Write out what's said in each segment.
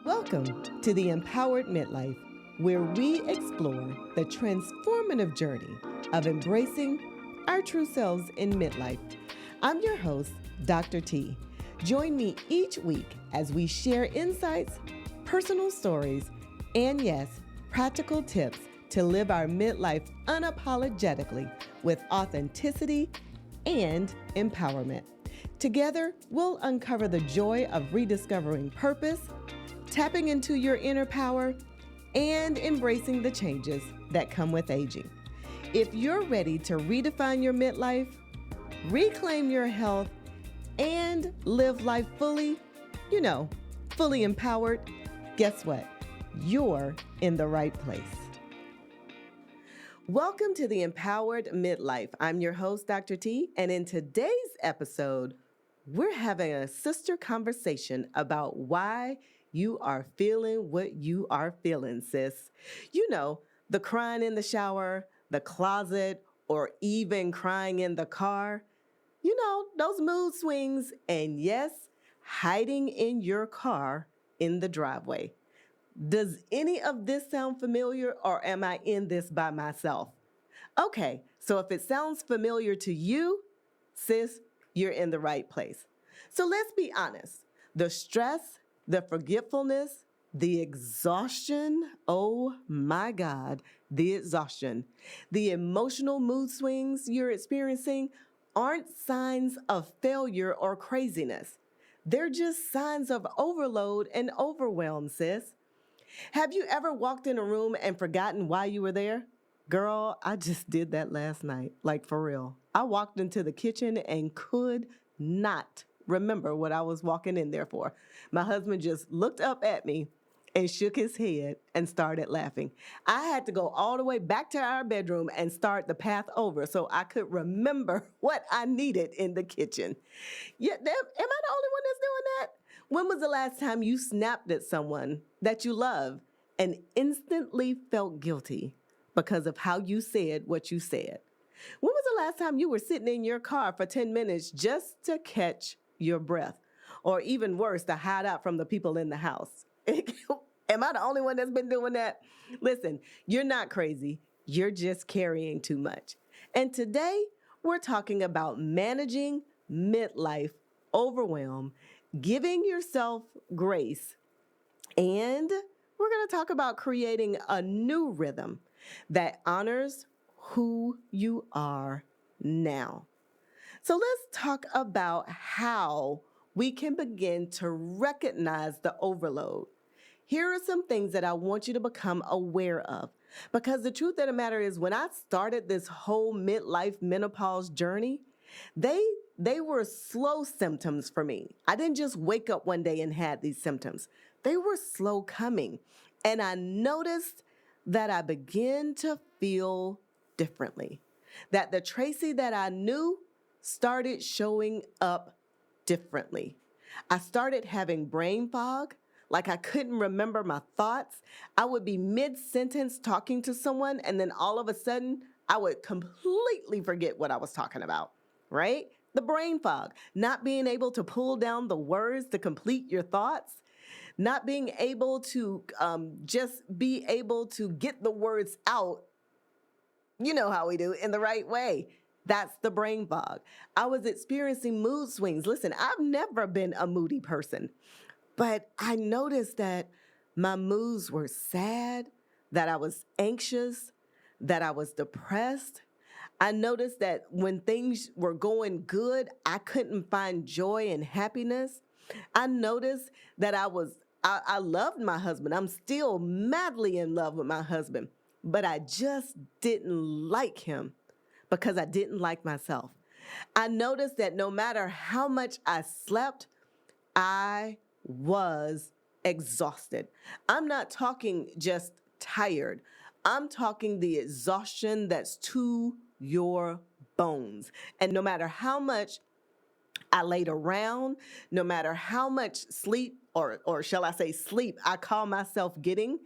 Welcome to the Empowered Midlife, where we explore the transformative journey of embracing our true selves in midlife. I'm your host, Dr. T. Join me each week as we share insights, personal stories, and yes, practical tips to live our midlife unapologetically with authenticity and empowerment. Together, we'll uncover the joy of rediscovering purpose, tapping into your inner power, and embracing the changes that come with aging. If you're ready to redefine your midlife, reclaim your health, and live life fully, fully empowered, guess what? You're in the right place. Welcome to the Empowered Midlife. I'm your host, Dr. T, and in today's episode, we're having a sister conversation about why you are feeling what you are feeling, sis. The crying in the shower, the closet, or even crying in the car. Those mood swings, and yes, hiding in your car in the driveway. Does any of this sound familiar, or am I in this by myself? Okay, so if it sounds familiar to you, sis, you're in the right place. So let's be honest. The stress, the forgetfulness, the exhaustion, oh my God, the exhaustion, the emotional mood swings you're experiencing aren't signs of failure or craziness. They're just signs of overload and overwhelm, sis. Have you ever walked in a room and forgotten why you were there? Girl, I just did that last night, like for real. I walked into the kitchen and could not remember what I was walking in there for. My husband just looked up at me and shook his head and started laughing. I had to go all the way back to our bedroom and start the path over so I could remember what I needed in the kitchen. Yeah, am I the only one that's doing that? When was the last time you snapped at someone that you love and instantly felt guilty because of how you said what you said? When was the last time you were sitting in your car for 10 minutes just to catch your breath? Or even worse, to hide out from the people in the house? Am I the only one that's been doing that? Listen, you're not crazy. You're just carrying too much. And today, we're talking about managing midlife overwhelm, giving yourself grace, and we're going to talk about creating a new rhythm that honors who you are now. So let's talk about how we can begin to recognize the overload. Here are some things that I want you to become aware of. Because the truth of the matter is, when I started this whole midlife menopause journey, they were slow symptoms for me. I didn't just wake up one day and had these symptoms. They were slow coming. And I noticed that I began to feel differently. That the Tracy that I knew started showing up differently. I started having brain fog, like I couldn't remember my thoughts. I would be mid-sentence talking to someone, and then all of a sudden, I would completely forget what I was talking about, right? The brain fog, not being able to pull down the words to complete your thoughts, not being able to just be able to get the words out, you know how we do, in the right way. That's the brain fog. I was experiencing mood swings. Listen, I've never been a moody person, but I noticed that my moods were sad, that I was anxious, that I was depressed. I noticed that when things were going good, I couldn't find joy and happiness. I noticed that I loved my husband. I'm still madly in love with my husband, but I just didn't like him because I didn't like myself. I noticed that no matter how much I slept, I was exhausted. I'm not talking just tired. I'm talking the exhaustion that's to your bones. And no matter how much I laid around, no matter how much sleep, or shall I say sleep, I call myself getting,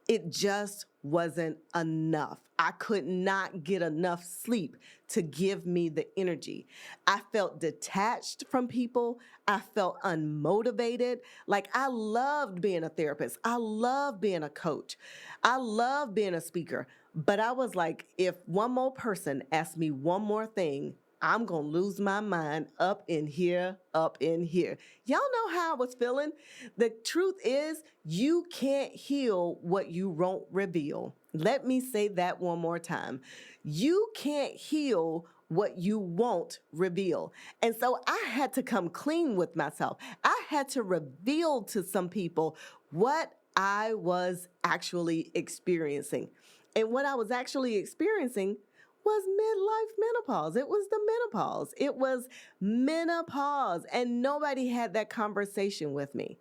It just wasn't enough. I could not get enough sleep to give me the energy. I felt detached from people. I felt unmotivated. Like I loved being a therapist. I loved being a coach. I loved being a speaker. But I was like, if one more person asked me one more thing, I'm going to lose my mind up in here, up in here. Y'all know how I was feeling. The truth is, you can't heal what you won't reveal. Let me say that one more time. You can't heal what you won't reveal. And so I had to come clean with myself. I had to reveal to some people what I was actually experiencing. And what I was actually experiencing was midlife menopause. It was the menopause. It was menopause. And nobody had that conversation with me.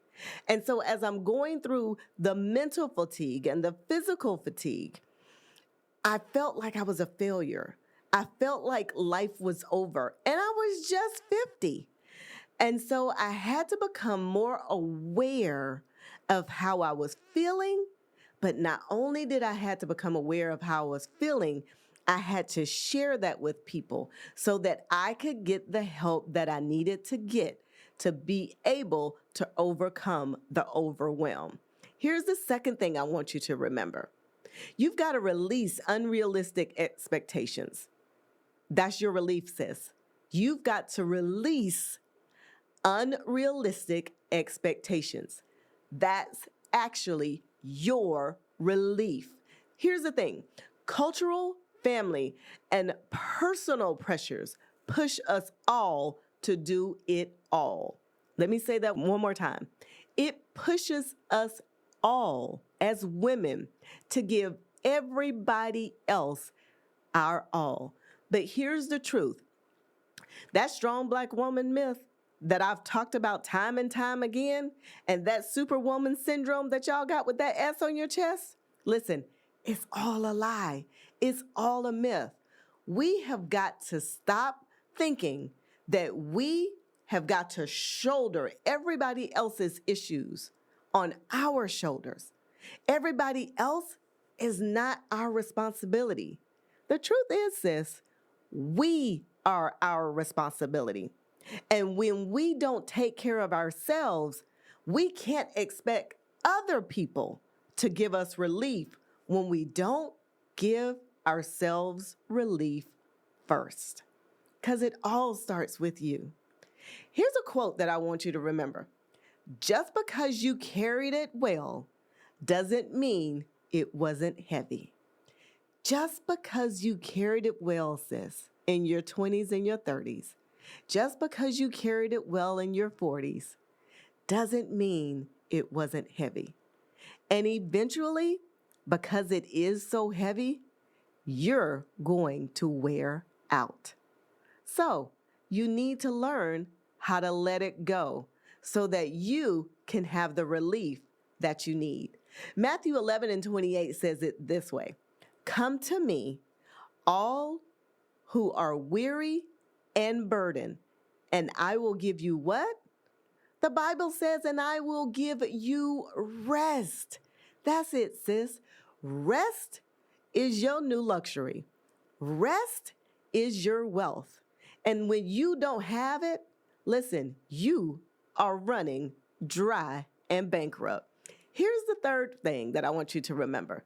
And so as I'm going through the mental fatigue and the physical fatigue, I felt like I was a failure. I felt like life was over. And I was just 50. And so I had to become more aware of how I was feeling. But not only did I have to become aware of how I was feeling, I had to share that with people so that I could get the help that I needed to get to be able to overcome the overwhelm. Here's the second thing I want you to remember. You've got to release unrealistic expectations. That's your relief, sis. You've got to release unrealistic expectations. That's actually your relief. Here's the thing. Cultural, family, and personal pressures push us all to do it all. Let me say that one more time. It pushes us all as women to give everybody else our all. But here's the truth. That strong black woman myth that I've talked about time and time again, and that superwoman syndrome that y'all got with that S on your chest, listen, it's all a lie. It's all a myth. We have got to stop thinking that we have got to shoulder everybody else's issues on our shoulders. Everybody else is not our responsibility. The truth is, sis, we are our responsibility. And when we don't take care of ourselves, we can't expect other people to give us relief when we don't give ourselves relief first. Because it all starts with you. Here's a quote that I want you to remember. Just because you carried it well doesn't mean it wasn't heavy. Just because you carried it well, sis, in your 20s and your 30s, just because you carried it well in your 40s, doesn't mean it wasn't heavy. And eventually, because it is so heavy, you're going to wear out. So you need to learn how to let it go so that you can have the relief that you need. Matthew 11:28 says it this way. Come to me, all who are weary and burdened, and I will give you what? The Bible says, and I will give you rest. That's it, sis. Rest is your new luxury. Rest is your wealth. And when you don't have it, listen, you are running dry and bankrupt. Here's the third thing that I want you to remember.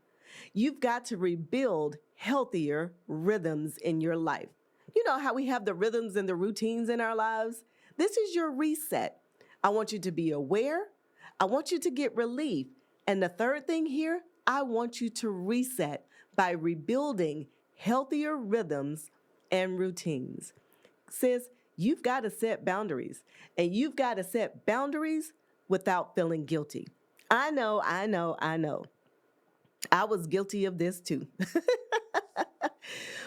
You've got to rebuild healthier rhythms in your life. You know how we have the rhythms and the routines in our lives? This is your reset. I want you to be aware. I want you to get relief. And the third thing here, I want you to reset by rebuilding healthier rhythms and routines. Sis, you've got to set boundaries, and you've got to set boundaries without feeling guilty. I know. I was guilty of this too.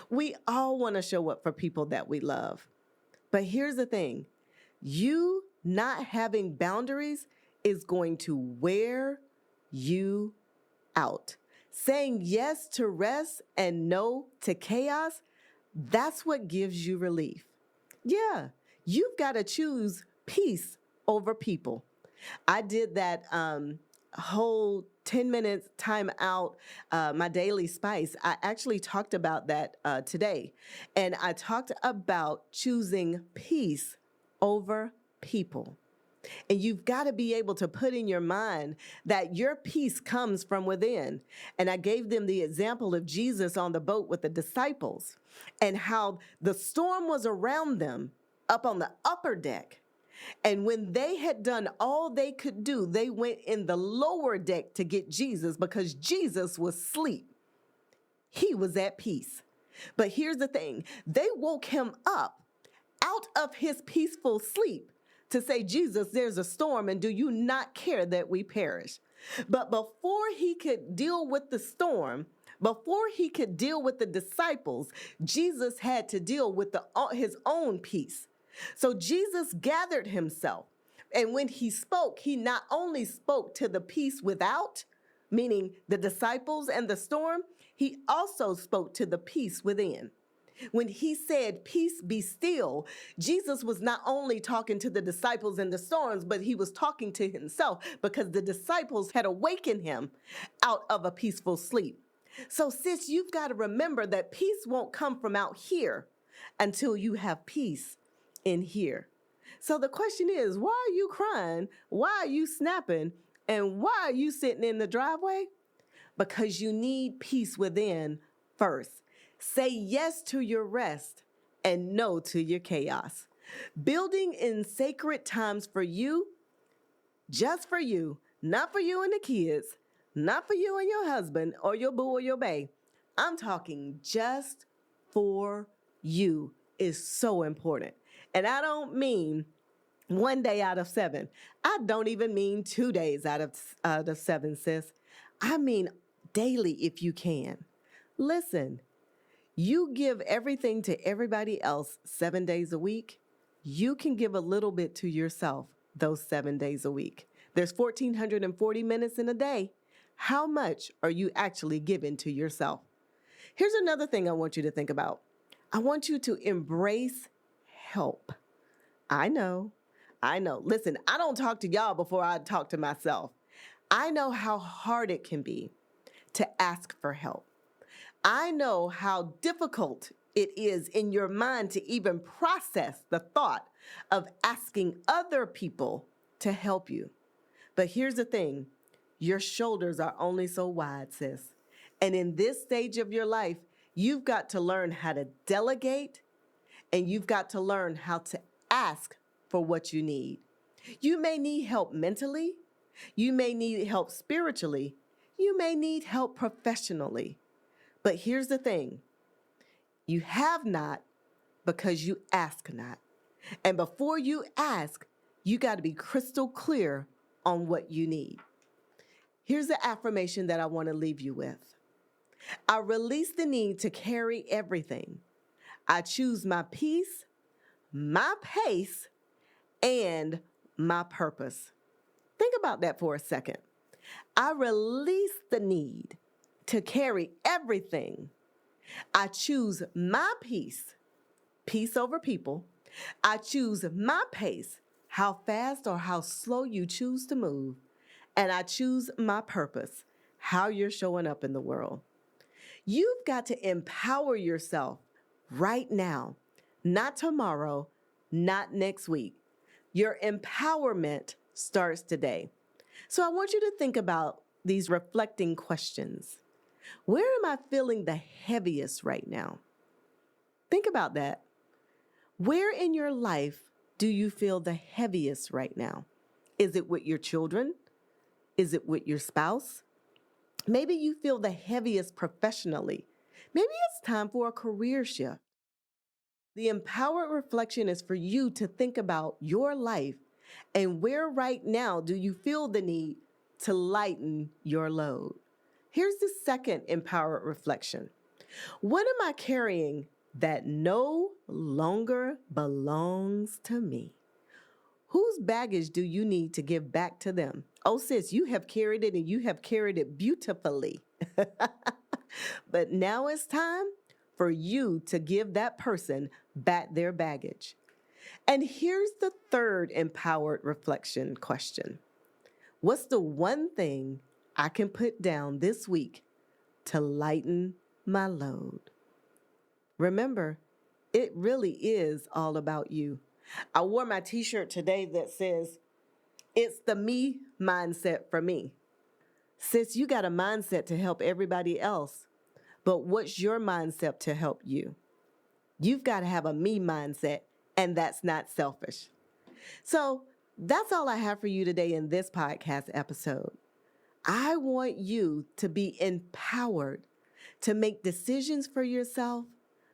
We all want to show up for people that we love. But here's the thing. You not having boundaries is going to wear you out. Saying yes to rest and no to chaos, that's what gives you relief. Yeah, you've got to choose peace over people. I did that whole 10 minutes time out, my daily spice, I actually talked about that today. And I talked about choosing peace over people. And you've got to be able to put in your mind that your peace comes from within. And I gave them the example of Jesus on the boat with the disciples and how the storm was around them up on the upper deck. And when they had done all they could do, they went in the lower deck to get Jesus because Jesus was asleep. He was at peace. But here's the thing, they woke him up out of his peaceful sleep to say, Jesus, there's a storm, and do you not care that we perish? But before he could deal with the storm, before he could deal with the disciples, Jesus had to deal with his own peace. So Jesus gathered himself. And when he spoke, he not only spoke to the peace without, meaning the disciples and the storm, he also spoke to the peace within. When he said, peace be still, Jesus was not only talking to the disciples and the storms, but he was talking to himself because the disciples had awakened him out of a peaceful sleep. So sis, you've got to remember that peace won't come from out here until you have peace in here. So the question is, why are you crying? Why are you snapping? And why are you sitting in the driveway? Because you need peace within first. Say yes to your rest and no to your chaos. Building in sacred times for you, just for you, not for you and the kids, not for you and your husband or your boo or your bae. I'm talking just for you is so important. And I don't mean 1 day out of 7. I don't even mean 2 days out of 7, sis. I mean daily if you can. Listen, you give everything to everybody else 7 days a week. You can give a little bit to yourself those 7 days a week. There's 1,440 minutes in a day. How much are you actually giving to yourself? Here's another thing I want you to think about. I want you to embrace help. I know. Listen, I don't talk to y'all before I talk to myself. I know how hard it can be to ask for help. I know how difficult it is in your mind to even process the thought of asking other people to help you. But here's the thing, your shoulders are only so wide, sis. And in this stage of your life, you've got to learn how to delegate and you've got to learn how to ask for what you need. You may need help mentally. You may need help spiritually. You may need help professionally. But here's the thing, you have not because you ask not. And before you ask, you got to be crystal clear on what you need. Here's the affirmation that I want to leave you with. I release the need to carry everything. I choose my peace, my pace, and my purpose. Think about that for a second. I release the need to carry everything. I choose my peace, peace over people. I choose my pace, how fast or how slow you choose to move. And I choose my purpose, how you're showing up in the world. You've got to empower yourself right now, not tomorrow, not next week. Your empowerment starts today. So I want you to think about these reflecting questions. Where am I feeling the heaviest right now? Think about that. Where in your life do you feel the heaviest right now? Is it with your children? Is it with your spouse? Maybe you feel the heaviest professionally. Maybe it's time for a career shift. The empowered reflection is for you to think about your life and where right now do you feel the need to lighten your load. Here's the second empowered reflection. What am I carrying that no longer belongs to me? Whose baggage do you need to give back to them? Oh, sis, you have carried it and you have carried it beautifully. But now it's time for you to give that person back their baggage. And here's the third empowered reflection question. What's the one thing I can put down this week to lighten my load. Remember, it really is all about you. I wore my t-shirt today that says, "It's the me mindset for me." Sis, you got a mindset to help everybody else, but what's your mindset to help you? You've got to have a me mindset, and that's not selfish. So that's all I have for you today in this podcast episode. I want you to be empowered to make decisions for yourself,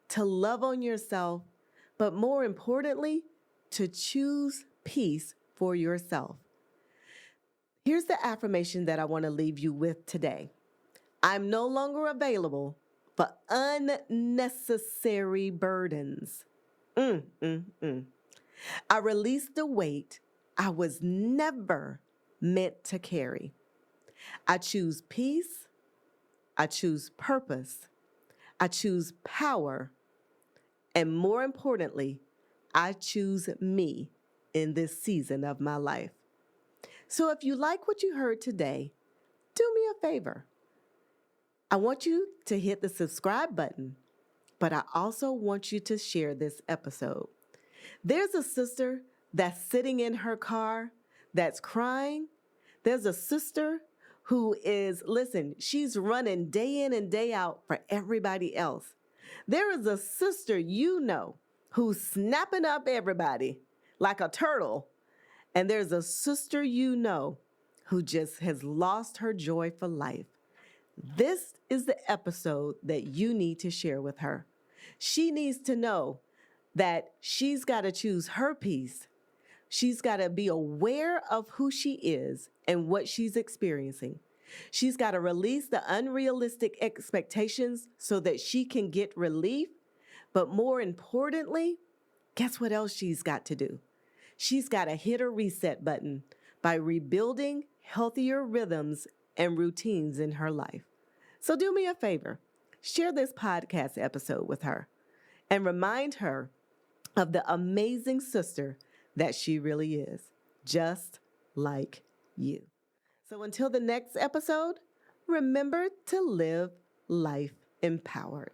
to love on yourself, but more importantly, to choose peace for yourself. Here's the affirmation that I want to leave you with today. I'm no longer available for unnecessary burdens. Mm, mm, mm. I release the weight I was never meant to carry. I choose peace. I choose purpose. I choose power. And more importantly, I choose me in this season of my life. So if you like what you heard today, do me a favor. I want you to hit the subscribe button, but I also want you to share this episode. There's a sister that's sitting in her car that's crying. There's a sister who is, listen, she's running day in and day out for everybody else. There is a sister you know who's snapping up everybody like a turtle. And there's a sister you know who just has lost her joy for life. This is the episode that you need to share with her. She needs to know that she's got to choose her peace. She's got to be aware of who she is and what she's experiencing. She's got to release the unrealistic expectations so that she can get relief. But more importantly, guess what else she's got to do? She's got to hit a reset button by rebuilding healthier rhythms and routines in her life. So do me a favor, share this podcast episode with her and remind her of the amazing sister that she really is, just like you. So until the next episode, remember to live life empowered.